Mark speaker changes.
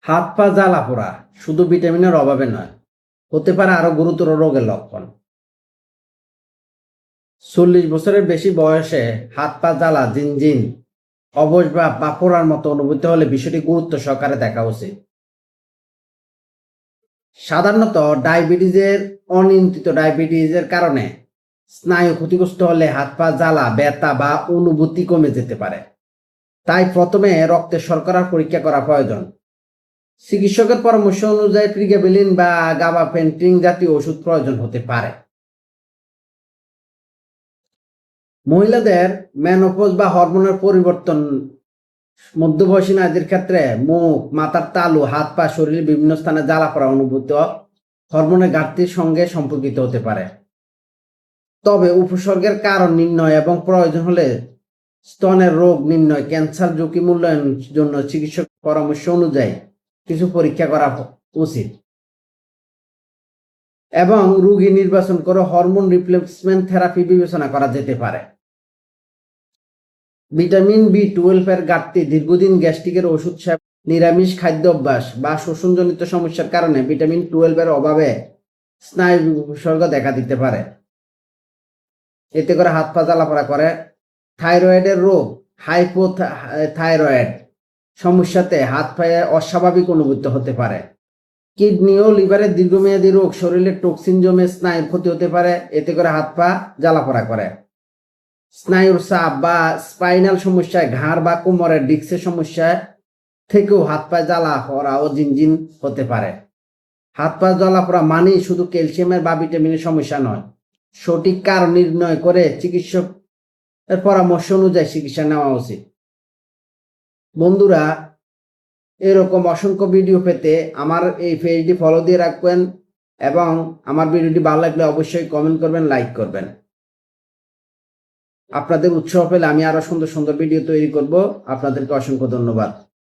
Speaker 1: হাত পা জ্বালা পোড়া শুধু ভিটামিনের অভাবে নয়, হতে পারে আরো গুরুতর রোগের লক্ষণ। 40 বছরের বেশি বয়সে হাত পা জ্বালা, জিনজিন, অবশ বা পোড়ার মতো অনুভূতি হলে বিষয়টি গুরুত্ব সহকারে দেখা উচিত। সাধারণত অনিয়ন্ত্রিত ডায়াবেটিসের কারণে স্নায়ু ক্ষতিগ্রস্ত হলে হাত পা জ্বালা, ব্যথা বা অনুভূতি কমে যেতে পারে। তাই প্রথমে রক্তের শর্করার পরীক্ষা করা প্রয়োজন। চিকিৎসকের পরামর্শ অনুযায়ী প্রিগাবেলিন বা গাবাপেন্টিন জাতীয় ওষুধ প্রয়োজন হতে পারে। মহিলাদের মেনোপজ বা হরমোনের পরিবর্তন মধ্যবয়সী নারীদের ক্ষেত্রে মুখ, মাথার তালু, হাত পা, শরীরের বিভিন্ন স্থানে জ্বালা পড়া অনুভূত হরমোনের ঘাটতির সঙ্গে সম্পর্কিত হতে পারে। তবে উপসর্গের কারণ নির্ণয় এবং প্রয়োজন হলে স্তনের রোগ নির্ণয়, ক্যান্সার ঝুঁকি মূল্যায়নের জন্য চিকিৎসক পরামর্শ অনুযায়ী কিছু পরীক্ষা করা উচিত এবং রোগী নির্বাচন করে হরমোন রিপ্লেসমেন্ট থেরাপি বিবেচনা করা যেতে পারে। ভিটামিন বি12 এর ঘাটতি, দীর্ঘদিন গ্যাস্ট্রিকের ওষুধ সেবন, নিরামিষ খাদ্য অভ্যাস বা শোষণজনিত সমস্যার কারণে ভিটামিন 12 এর অভাবে স্নায়ু উপসর্গ দেখা দিতে পারে। এতে করে হাত পা জ্বালাপোড়া করে। থাইরয়েডের রোগ, হাইপোথাইরয়েড সমস্যাতে হাত পায়ে অস্বাভাবিক অনুভূতি হতে পারে। কিডনি ও লিভারের দীর্ঘমেয়াদী রোগ, শরীরের টক্সিন জমে স্নায়ুর ক্ষতি হতে পারে, এতে করে হাত পা জ্বালাপোড়া করে। স্নায়ুর চাপ বা স্পাইনাল সমস্যায়, ঘাড় বা কোমরের ডিস্কের সমস্যায় থেকেও হাত পায়ে জ্বালা পড়া ও জিনজিন হতে পারে। হাত পা জ্বালাপোড়া মানেই শুধু ক্যালসিয়ামের বা ভিটামিনের সমস্যা নয়। সঠিক কারণ নির্ণয় করে চিকিৎসকের পরামর্শ অনুযায়ী চিকিৎসা নেওয়া উচিত। বন্ধুরা, এরকম অসংখ্য ভিডিও পেতে আমার এই পেজটি ফলো দিয়ে রাখবেন এবং আমার ভিডিওটি ভালো লাগলে অবশ্যই কমেন্ট করবেন, লাইক করবেন। আপনাদের উৎসাহ পেলে আমি আরো সুন্দর সুন্দর ভিডিও তৈরি করব। আপনাদেরকে অসংখ্য ধন্যবাদ।